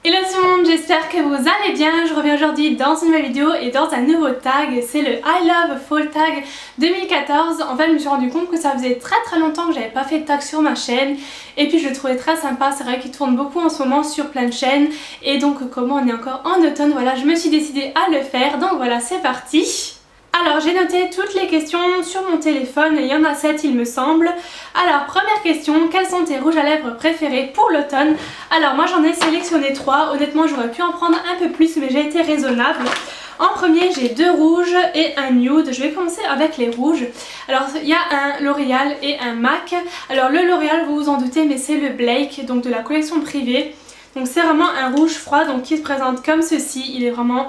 Hello tout le monde, j'espère que vous allez bien. Je reviens aujourd'hui dans une nouvelle vidéo et dans un nouveau tag. C'est le I Love Fall Tag 2014. En fait, je me suis rendu compte que ça faisait très longtemps que j'avais pas fait de tag sur ma chaîne. Et puis je le trouvais très sympa, c'est vrai qu'il tourne beaucoup en ce moment sur plein de chaînes. Et donc comme on est encore en automne, voilà, je me suis décidée à le faire. Donc voilà, c'est parti. Alors j'ai noté toutes les questions sur mon téléphone, il y en a 7 il me semble. Alors première question, quels sont tes rouges à lèvres préférés pour l'automne? Alors moi j'en ai sélectionné 3, honnêtement j'aurais pu en prendre un peu plus mais j'ai été raisonnable. En premier j'ai 2 rouges et un nude, je vais commencer avec les rouges. Alors il y a un L'Oréal et un MAC. Alors le L'Oréal vous vous en doutez mais c'est le Blake, donc de la collection privée. Donc c'est vraiment un rouge froid donc qui se présente comme ceci, il est vraiment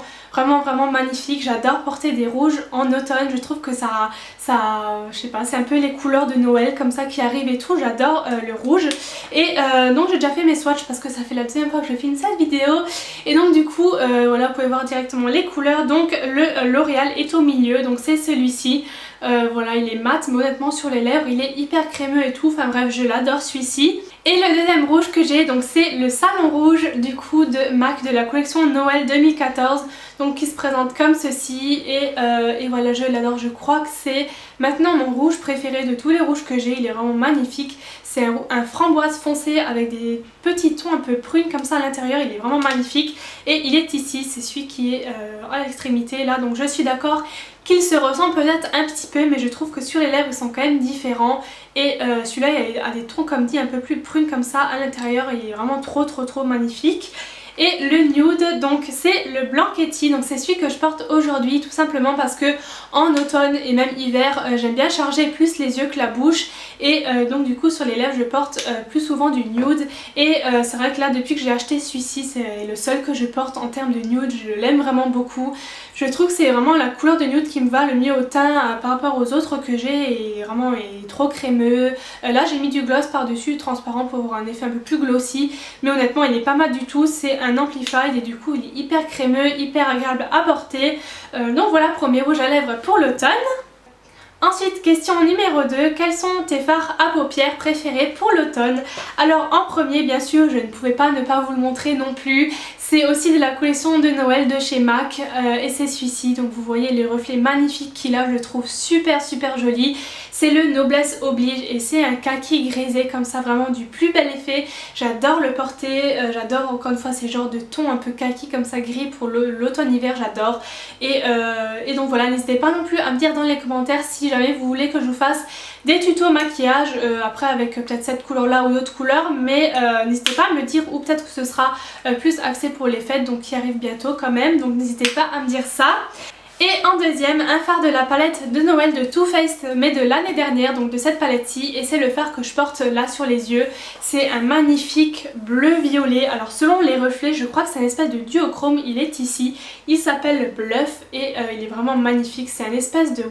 magnifique. J'adore porter des rouges en automne, je trouve que ça je sais pas, c'est un peu les couleurs de Noël comme ça qui arrivent et tout, j'adore le rouge. Et donc j'ai déjà fait mes swatchs parce que ça fait la deuxième fois que je filme cette vidéo. Et donc du coup voilà, vous pouvez voir directement les couleurs. Donc le L'Oréal est au milieu, donc c'est celui-ci. Voilà, il est mat mais honnêtement sur les lèvres il est hyper crémeux et tout, enfin bref je l'adore celui-ci. Et le deuxième rouge que j'ai, donc c'est le Salon Rouge du coup de MAC de la collection Noël 2014, donc qui se présente comme ceci. Et voilà, je l'adore, je crois que c'est maintenant mon rouge préféré de tous les rouges que j'ai, il est vraiment magnifique. C'est un framboise foncé avec des petits tons un peu prunes comme ça à l'intérieur, il est vraiment magnifique. Et il est ici, c'est celui qui est à l'extrémité là, donc je suis d'accord qu'il se ressemble peut-être un petit peu, mais je trouve que sur les lèvres ils sont quand même différents. Et celui-là il a des tons comme dit un peu plus prunes comme ça à l'intérieur, il est vraiment trop magnifique. Et le nude, donc c'est le Blanchetti, donc c'est celui que je porte aujourd'hui tout simplement parce que en automne et même hiver j'aime bien charger plus les yeux que la bouche. Et donc du coup sur les lèvres je porte plus souvent du nude. Et c'est vrai que là depuis que j'ai acheté celui-ci c'est le seul que je porte en termes de nude, je l'aime vraiment beaucoup. Je trouve que c'est vraiment la couleur de nude qui me va le mieux au teint par rapport aux autres que j'ai, et vraiment il est trop crémeux. Là j'ai mis du gloss par dessus transparent pour avoir un effet un peu plus glossy, mais honnêtement il est pas mal du tout, c'est un amplified et du coup il est hyper crémeux, hyper agréable à porter. Donc voilà, premier rouge à lèvres pour l'automne. Ensuite, question numéro 2, quels sont tes fards à paupières préférés pour l'automne? Alors en premier, bien sûr, je ne pouvais pas ne pas vous le montrer non plus. C'est aussi de la collection de Noël de chez MAC et c'est celui-ci. Donc vous voyez les reflets magnifiques qu'il a, je le trouve super joli. C'est le Noblesse Oblige et c'est un kaki grisé comme ça, vraiment du plus bel effet. J'adore le porter, j'adore encore une fois ces genres de tons un peu kaki comme ça gris pour l'automne-hiver, j'adore. Et donc voilà, n'hésitez pas non plus à me dire dans les commentaires si jamais vous voulez que je vous fasse des tutos maquillage, après avec peut-être cette couleur là ou d'autres couleurs, mais n'hésitez pas à me le dire, ou peut-être que ce sera plus axé pour les fêtes donc qui arrivent bientôt quand même, donc n'hésitez pas à me dire ça. Et en deuxième, un fard de la palette de Noël de Too Faced mais de l'année dernière, donc de cette palette-ci, et c'est le fard que je porte là sur les yeux. C'est un magnifique bleu violet, alors selon les reflets je crois que c'est un espèce de duochrome, il est ici, il s'appelle Bluff et il est vraiment magnifique, c'est un espèce de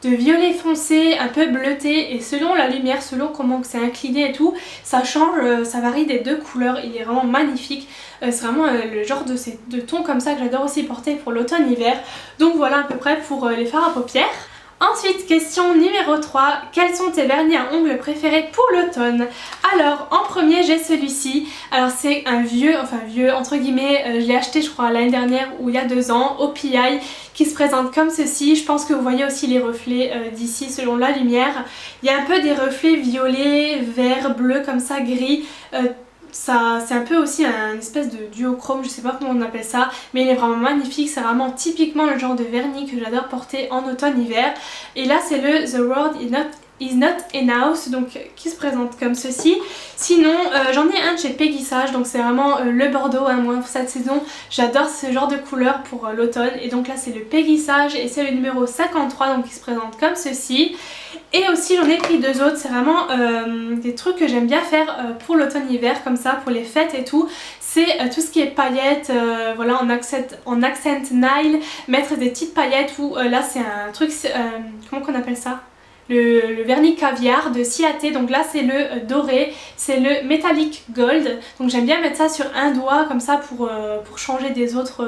violet foncé, un peu bleuté, et selon la lumière, selon comment c'est incliné et tout, ça change, ça varie des deux couleurs, il est vraiment magnifique. C'est vraiment le genre de ton comme ça que j'adore aussi porter pour l'automne-hiver. Donc voilà à peu près pour les fards à paupières. Ensuite, question numéro 3, quels sont tes vernis à ongles préférés pour l'automne? Alors en premier j'ai celui-ci, alors c'est un vieux, enfin vieux entre guillemets, je l'ai acheté je crois l'année dernière ou il y a 2 ans au PI, qui se présente comme ceci. Je pense que vous voyez aussi les reflets d'ici selon la lumière. Il y a un peu des reflets violets, vert, bleu comme ça, gris. C'est un peu aussi un espèce de duochrome, je sais pas comment on appelle ça, mais il est vraiment magnifique, c'est vraiment typiquement le genre de vernis que j'adore porter en automne-hiver. Et là c'est le The World is not enough, donc qui se présente comme ceci. Sinon j'en ai un de chez Peggy Sage, donc c'est vraiment le bordeaux hein, moi cette saison j'adore ce genre de couleur pour l'automne, et donc là c'est le Peggy Sage et c'est le numéro 53, donc qui se présente comme ceci. Et aussi j'en ai pris 2 autres, c'est vraiment des trucs que j'aime bien faire pour l'automne-hiver comme ça, pour les fêtes et tout. C'est tout ce qui est paillettes, voilà en accent nail, mettre des petites paillettes, ou là c'est un truc, comment qu'on appelle ça? le vernis caviar de Ciaté. Donc là c'est le doré, c'est le Metallic Gold. Donc j'aime bien mettre ça sur un doigt comme ça pour changer des autres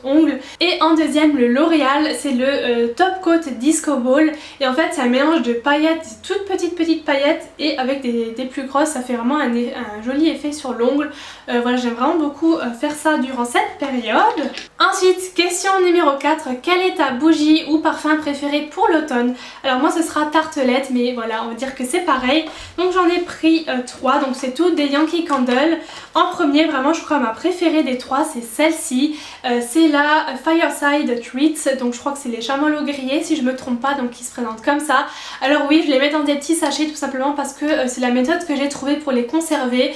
ongles. Et en deuxième le L'Oréal, c'est le Top Coat Disco Ball. Et en fait c'est un mélange de paillettes, toutes petites paillettes et avec des plus grosses. Ça fait vraiment un joli effet sur l'ongle. Voilà, j'aime vraiment beaucoup faire ça durant cette période. Ensuite, question numéro 4, quelle est ta bougie ou parfum préféré pour l'automne? Alors moi ce sera tartelette, mais voilà, on va dire que c'est pareil. Donc j'en ai pris 3, donc c'est toutes des Yankee Candle. En premier, vraiment je crois ma préférée des 3 c'est celle-ci. C'est la Fireside Treats, donc je crois que c'est les chamallows grillés si je me trompe pas, donc qui se présentent comme ça. Alors oui, je les mets dans des petits sachets tout simplement parce que c'est la méthode que j'ai trouvée pour les conserver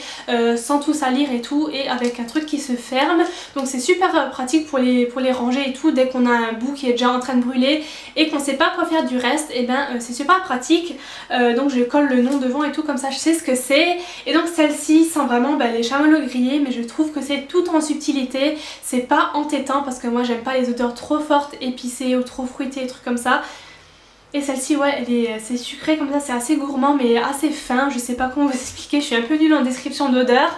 sans tout salir et tout, et avec un truc qui se ferme. Donc c'est super pratique pour les ranger et tout. Dès qu'on a un bout qui est déjà en train de brûler et qu'on sait pas quoi faire du reste, et ben c'est super pratique. Donc je colle le nom devant et tout, comme ça je sais ce que c'est. Et donc celle-ci sent vraiment les chamallows grillés, mais je trouve que c'est tout en subtilité, c'est pas entêtant parce que moi j'aime pas les odeurs trop fortes, épicées ou trop fruitées, trucs comme ça. Et celle-ci, ouais, c'est sucré comme ça, c'est assez gourmand mais assez fin, je sais pas comment vous expliquer, je suis un peu nulle en description d'odeur.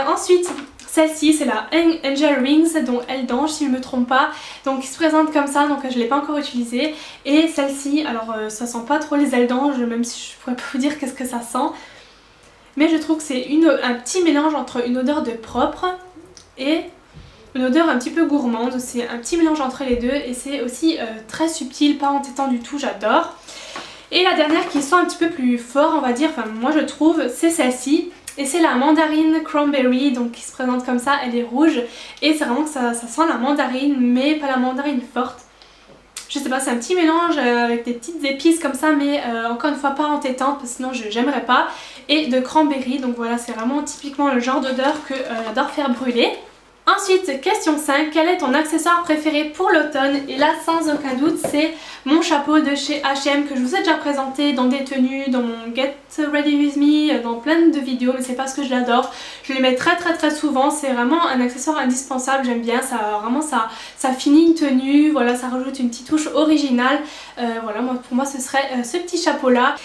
Ensuite, celle-ci c'est la Angel Rings, dont elle d'ange si je me trompe pas, donc il se présente comme ça, donc je l'ai pas encore utilisée. Et celle-ci, alors ça sent pas trop les ailes d'ange, même si je pourrais pas vous dire qu'est-ce que ça sent. Mais je trouve que c'est un petit mélange entre une odeur de propre et une odeur un petit peu gourmande, c'est un petit mélange entre les deux et c'est aussi très subtil, pas entêtant du tout, j'adore. Et la dernière qui sent un petit peu plus fort on va dire, enfin moi je trouve, c'est celle-ci. Et c'est la mandarine cranberry, donc qui se présente comme ça, elle est rouge. Et c'est vraiment que ça sent la mandarine, mais pas la mandarine forte. Je sais pas, c'est un petit mélange avec des petites épices comme ça, mais encore une fois pas entêtante, parce que sinon j'aimerais pas. Et de cranberry, donc voilà, c'est vraiment typiquement le genre d'odeur que j'adore faire brûler. Ensuite, question 5, quel est ton accessoire préféré pour l'automne? Et là, sans aucun doute, c'est mon chapeau de chez H&M que je vous ai déjà présenté dans des tenues, dans mon Get Ready With Me, dans plein de vidéos, mais c'est parce que je l'adore. Je les mets très souvent, c'est vraiment un accessoire indispensable, j'aime bien, ça finit une tenue, voilà, ça rajoute une petite touche originale. Voilà, pour moi ce serait ce petit chapeau là.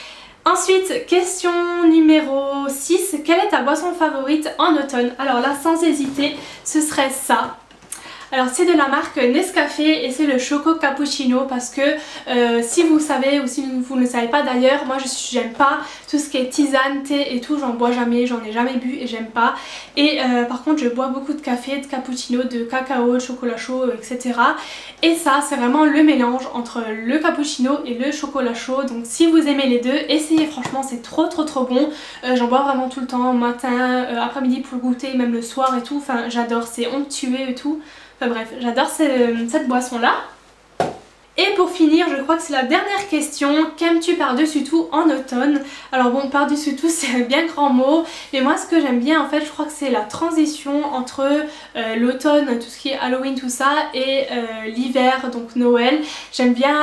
Ensuite, question numéro 6, quelle est ta boisson favorite en automne? Alors là, sans hésiter, ce serait ça. Alors c'est de la marque Nescafé et c'est le Choco Cappuccino parce que si vous savez ou si vous ne le savez pas d'ailleurs, moi j'aime pas tout ce qui est tisane, thé et tout, j'en bois jamais, j'en ai jamais bu et j'aime pas. Et par contre je bois beaucoup de café, de cappuccino, de cacao, de chocolat chaud, etc. Et ça c'est vraiment le mélange entre le cappuccino et le chocolat chaud. Donc si vous aimez les deux, essayez, franchement c'est trop bon. J'en bois vraiment tout le temps, matin, après-midi pour le goûter, même le soir et tout. Enfin j'adore, c'est onctueux et tout. Enfin bref, j'adore cette boisson là. Et pour finir, je crois que c'est la dernière question, qu'aimes-tu par-dessus tout en automne? Alors bon, par-dessus tout c'est un bien grand mot, mais moi ce que j'aime bien en fait, je crois que c'est la transition entre l'automne, tout ce qui est Halloween, tout ça, et l'hiver, donc Noël. J'aime bien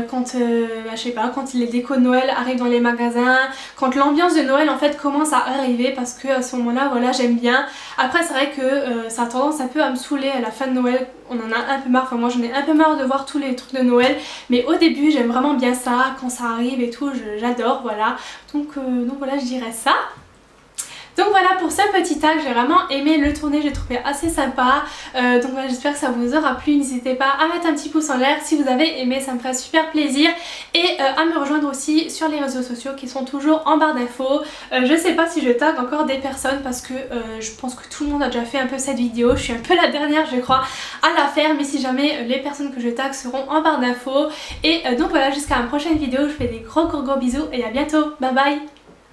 quand, je sais pas, quand les décos de Noël arrivent dans les magasins, quand l'ambiance de Noël en fait commence à arriver, parce que à ce moment-là, voilà, j'aime bien. Après c'est vrai que ça a tendance un peu à me saouler à la fin de Noël, on en a un peu marre, enfin moi j'en ai un peu marre de voir tous les trucs de Noël, mais au début j'aime vraiment bien ça, quand ça arrive et tout, j'adore, voilà. Donc voilà, je dirais ça. Donc voilà pour ce petit tag, j'ai vraiment aimé le tourner, j'ai trouvé assez sympa. Donc voilà, j'espère que ça vous aura plu. N'hésitez pas à mettre un petit pouce en l'air si vous avez aimé, ça me ferait super plaisir. Et à me rejoindre aussi sur les réseaux sociaux qui sont toujours en barre d'infos. Je sais pas si je tag encore des personnes parce que je pense que tout le monde a déjà fait un peu cette vidéo. Je suis un peu la dernière je crois à la faire, mais si jamais les personnes que je tag seront en barre d'infos. Et donc voilà, jusqu'à une prochaine vidéo, je fais des gros bisous et à bientôt, bye bye.